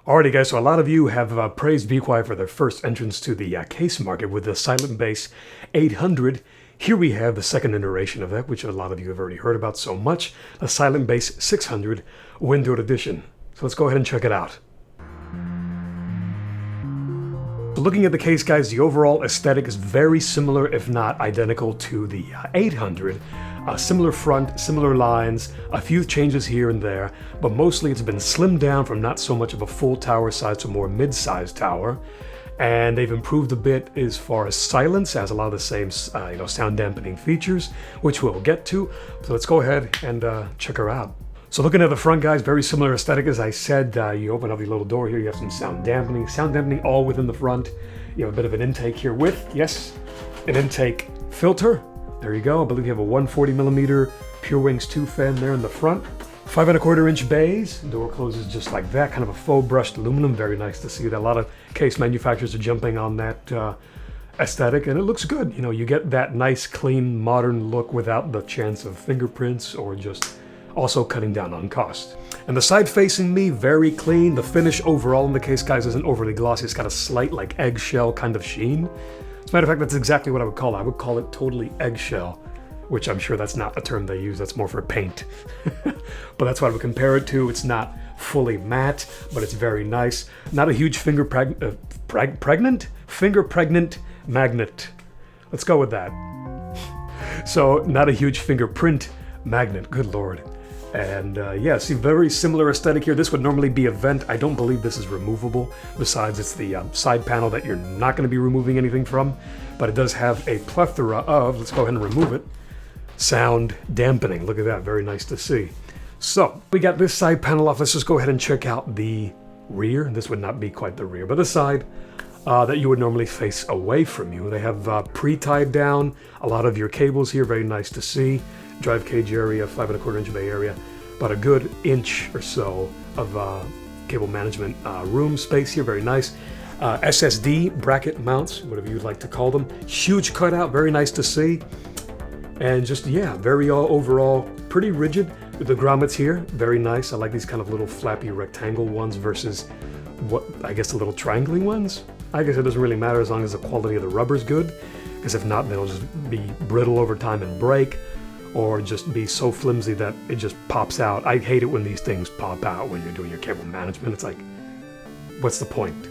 Alrighty guys, so a lot of you have praised Be Quiet for their first entrance to the case market with the Silent Bass 800. Here we have the second iteration of that, which a lot of you have already heard about so much, the Silent Bass 600 Windowed Edition. So let's go ahead and check it out. So looking at the case, guys, the overall aesthetic is very similar, if not identical, to the 800. Similar front, similar lines, a few changes here and there, but mostly it's been slimmed down from not so much of a full tower size to more mid-sized tower. And they've improved a bit as far as silence, has a lot of the same sound dampening features, which we'll get to. So let's go ahead and check her out. So looking at the front, guys, very similar aesthetic. As I said, you open up your little door here, you have some sound dampening all within the front. You have a bit of an intake here with, yes, an intake filter. There you go. I believe you have a 140mm Pure Wings 2 fan there in the front. 5¼ bays. Door closes just like that. Kind of a faux brushed aluminum. Very nice to see that. A lot of case manufacturers are jumping on that aesthetic, and it looks good. You know, you get that nice, clean, modern look without the chance of fingerprints or just also cutting down on cost. And the side facing me, very clean. The finish overall in the case, guys, isn't overly glossy. It's got a slight like eggshell kind of sheen. As a matter of fact, that's exactly what I would call it. I would call it totally eggshell, which I'm sure that's not a term they use. That's more for paint. But that's what I would compare it to. It's not fully matte, but it's very nice. Not a huge finger pregnant magnet. Let's go with that. So not a huge fingerprint magnet. Good Lord. And yeah, see, very similar aesthetic here. This would normally be a vent. I don't believe this is removable. Besides, it's the side panel that you're not going to be removing anything from. But it does have a plethora of, let's go ahead and remove it, sound dampening. Look at that, very nice to see. So, we got this side panel off. Let's just go ahead and check out the rear. This would not be quite the rear, but the side that you would normally face away from you. They have pre-tied down a lot of your cables here, very nice to see. Drive cage area, 5¼ bay area, about a good inch or so of cable management room space here, very nice. SSD bracket mounts, whatever you'd like to call them. Huge cutout, very nice to see. And just, yeah, very overall pretty rigid. The grommets here, very nice. I like these kind of little flappy rectangle ones versus what, I guess, the little triangling ones. I guess it doesn't really matter as long as the quality of the rubber's good, because if not, they'll just be brittle over time and break, or just be so flimsy that it just pops out. I hate it when these things pop out when you're doing your cable management. It's like, what's the point?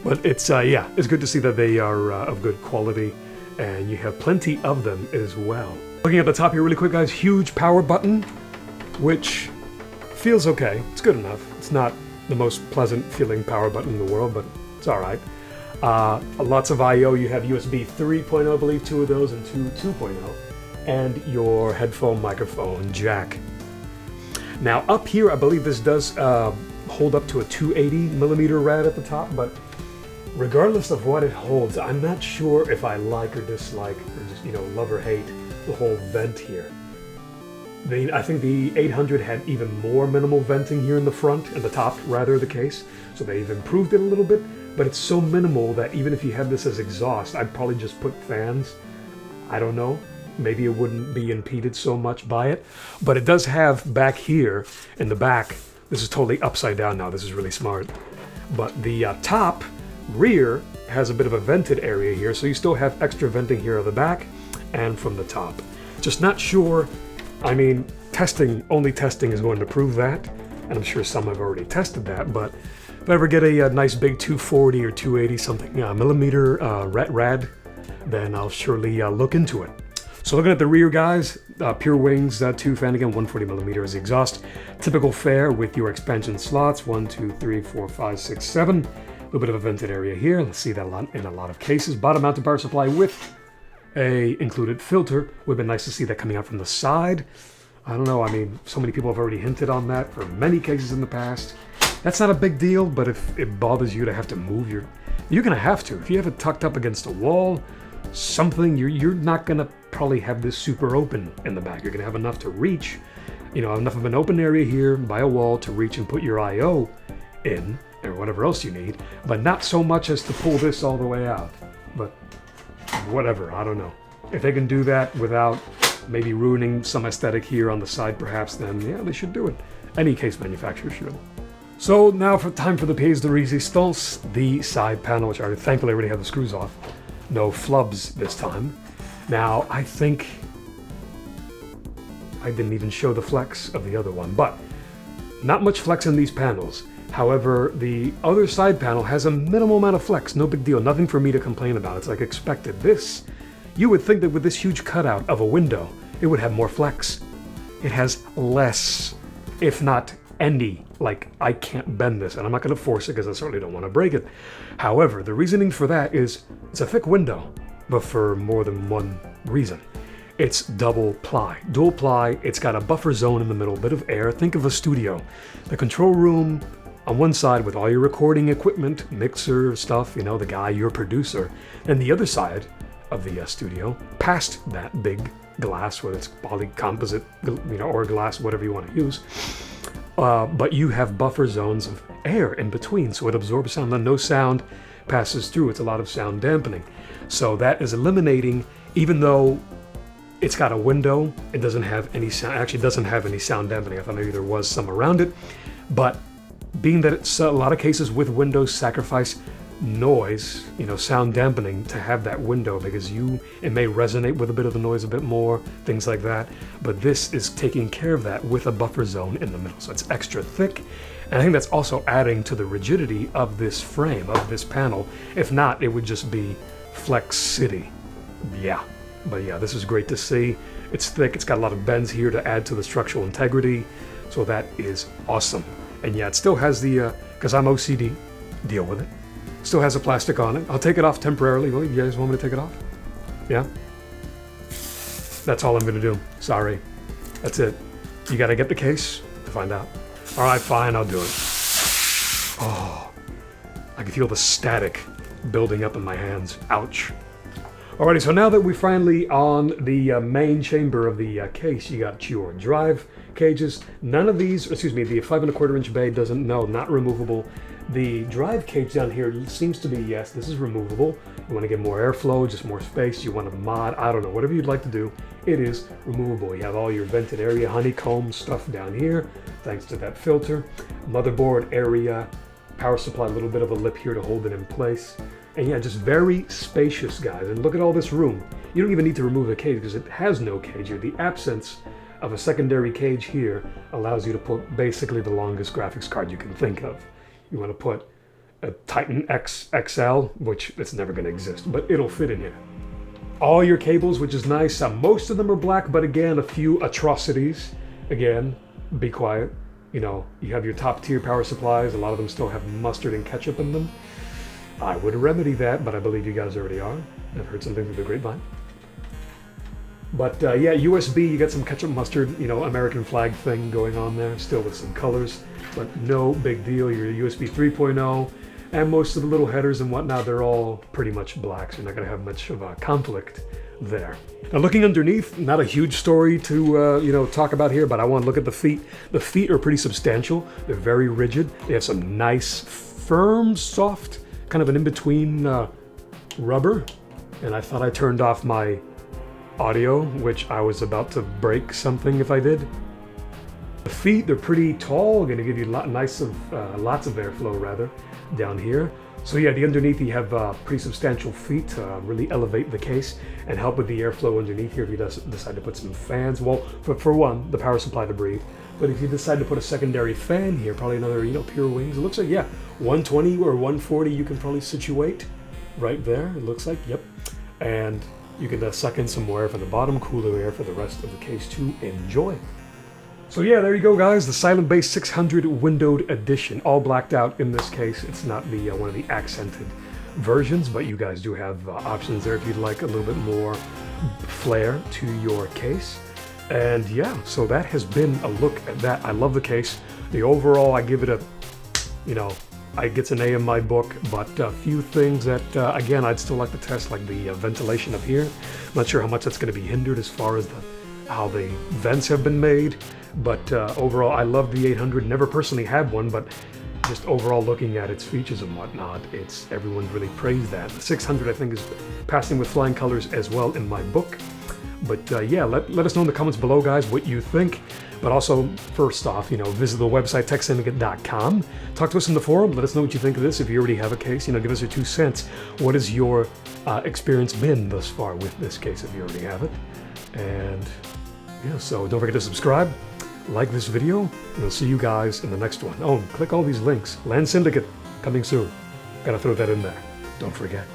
But it's, yeah, it's good to see that they are of good quality, and you have plenty of them as well. Looking at the top here really quick, guys, huge power button, which feels okay. It's good enough. It's not the most pleasant feeling power button in the world, but it's all right. Lots of I/O. You have USB 3.0, I believe, 2 of those, and 2.0. And your headphone microphone jack. Now up here, I believe this does hold up to a 280mm rad at the top, but regardless of what it holds, I'm not sure if I like or dislike, or just, love or hate the whole vent here. I think the 800 had even more minimal venting here in the front, and the top rather the case, so they've improved it a little bit, but it's so minimal that even if you had this as exhaust, I'd probably just put fans. I don't know. Maybe it wouldn't be impeded so much by it, but it does have back here in the back, this is totally upside down now, this is really smart, but the top rear has a bit of a vented area here, so you still have extra venting here at the back and from the top. Just not sure, I mean, only testing is going to prove that, and I'm sure some have already tested that, but if I ever get a nice big 240 or 280 something millimeter rad, then I'll surely look into it. So looking at the rear, guys, Pure Wings 2 fan, again, 140mm is the exhaust. Typical fare with your expansion slots, 1, 2, 3, 4, 5, 6, 7. A little bit of a vented area here. Let's see that in a lot of cases. Bottom mounted power supply with a included filter. Would have been nice to see that coming out from the side. I don't know, I mean, so many people have already hinted on that for many cases in the past. That's not a big deal, but if it bothers you to have to move you're gonna have to. If you have it tucked up against a wall, something, you're not gonna probably have this super open in the back. You're gonna have enough to reach, enough of an open area here by a wall to reach and put your I/O in, or whatever else you need, but not so much as to pull this all the way out. But whatever, I don't know. If they can do that without maybe ruining some aesthetic here on the side perhaps, then yeah, they should do it. Any case manufacturer should. So now for time for the pièce de résistance, the side panel, which I thankfully already have the screws off. No flubs this time. Now, I think I didn't even show the flex of the other one, but not much flex in these panels. However, the other side panel has a minimal amount of flex, no big deal, nothing for me to complain about. It's like expected. This, you would think that with this huge cutout of a window, it would have more flex. It has less, if not any. Like, I can't bend this, and I'm not going to force it because I certainly don't want to break it. However, the reasoning for that is it's a thick window, but for more than one reason. It's double ply, dual ply. It's got a buffer zone in the middle, bit of air. Think of a studio. The control room on one side with all your recording equipment, mixer stuff, you know, the guy, your producer, and the other side of the studio, past that big glass, whether it's polycomposite, you know, or glass, whatever you want to use. But you have buffer zones of air in between, so it absorbs sound, and no sound passes through. It's a lot of sound dampening. So that is eliminating, even though it's got a window, it doesn't have any sound, actually doesn't have any sound dampening. I thought maybe there was some around it, but being that it's a lot of cases with windows sacrifice noise, you know, sound dampening to have that window because it may resonate with a bit of the noise a bit more, things like that. But this is taking care of that with a buffer zone in the middle. So it's extra thick. And I think that's also adding to the rigidity of this frame, of this panel. If not, it would just be Flex City. Yeah. But yeah, this is great to see. It's thick. It's got a lot of bends here to add to the structural integrity. So that is awesome. And yeah, it still has the, because I'm OCD, deal with it. Still has a plastic on it. I'll take it off temporarily. Well, you guys want me to take it off? Yeah? That's all I'm going to do. Sorry. That's it. You got to get the case to find out. All right, fine, I'll do it. Oh, I can feel the static building up in my hands. Ouch. Alrighty, so now that we're finally on the main chamber of the case, you got your drive cages. None of these, excuse me, the 5 1/4 inch bay not removable. The drive cage down here seems to be, yes, this is removable. You want to get more airflow, just more space. You want to mod, I don't know, whatever you'd like to do, it is removable. You have all your vented area, honeycomb stuff down here, thanks to that filter. Motherboard area, power supply, a little bit of a lip here to hold it in place. And yeah, just very spacious, guys. And look at all this room. You don't even need to remove the cage because it has no cage here. The absence of a secondary cage here allows you to put basically the longest graphics card you can think of. You want to put a Titan X XL, which it's never going to exist, but it'll fit in here. All your cables, which is nice. Most of them are black, but again, a few atrocities. Again, be quiet. You know, you have your top tier power supplies. A lot of them still have mustard and ketchup in them. I would remedy that, but I believe you guys already are. I've heard something through the grapevine. But yeah, USB, you got some ketchup mustard, you know, American flag thing going on there, still with some colors, but no big deal. Your USB 3.0 and most of the little headers and whatnot, they're all pretty much black, so you're not going to have much of a conflict there. Now looking underneath, not a huge story to you know, talk about here, but I want to look at the feet. The feet are pretty substantial. They're very rigid. They have some nice, firm, soft, kind of an in-between rubber. And I thought I turned off my audio, which I was about to break something if I did. The feet, they're pretty tall, going to give you lots of airflow rather down here. So yeah, the underneath you have pretty substantial feet to really elevate the case and help with the airflow underneath here if you decide to put some fans. Well, for one, the power supply to breathe. But if you decide to put a secondary fan here, probably another, you know, pure wings. It looks like, yeah, 120 or 140 you can probably situate right there. It looks like, yep. And you can suck in some more air from the bottom, cooler air for the rest of the case to enjoy. So yeah, there you go, guys. The Silent Base 600 windowed edition, all blacked out in this case. It's not the one of the accented versions, but you guys do have options there if you'd like a little bit more flair to your case. And yeah, so that has been a look at that. I love the case. The overall, I give it a, you know, it gets an A in my book, but a few things that, again, I'd still like to test, like the ventilation up here. I'm not sure how much that's going to be hindered as far as how the vents have been made, but overall, I love the 800. Never personally had one, but just overall looking at its features and whatnot, everyone really praised that. The 600, I think, is passing with flying colors as well in my book. But yeah, let us know in the comments below, guys, what you think. But also, first off, visit the website techsyndicate.com. Talk to us in the forum. Let us know what you think of this. If you already have a case, give us your 2 cents. What has your experience been thus far with this case if you already have it? And yeah, so don't forget to subscribe, like this video, and I'll see you guys in the next one. Oh, and click all these links. Land Syndicate, coming soon. Gotta throw that in there. Don't forget.